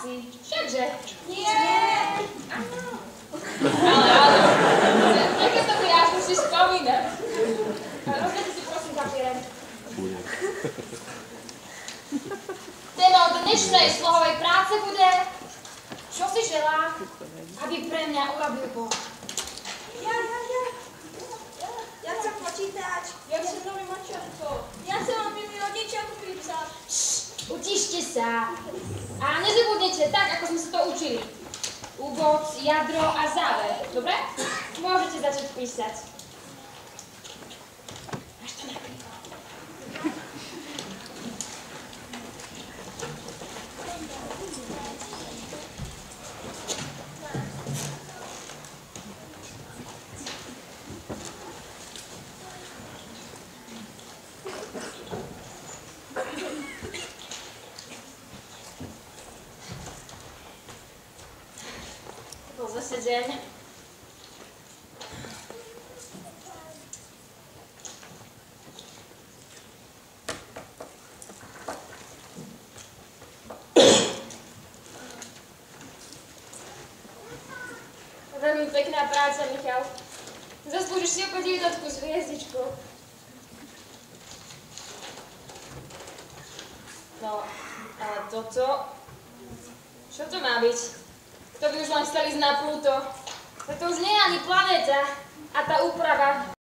Asi. Všakže. Nie. Áno. Ale. Také to mi až musíš spomínať. Rozdajte si prosím papierem. Témou dnešnej slohovej práce bude, čo si želá, aby pre mňa urobil Boh. Ja chcem počítať. Ja chcem nový mačatko. Ja chcem, aby mi rodičia kúpili psa. Utište sa. A nezabudnete tak, ako sme sa to učili. Úvod, jadro a záver. Dobre? Môžete začať písať. Až to nakrýva. Bol zase deň. Veľmi pekná práca, Michal. Zaslúžiš si opäť jednotku s hviezdičkou. No, a toto? Čo to má byť? To by už len chceli ísť na Pluto. To už nie je ani planéta. A tá úprava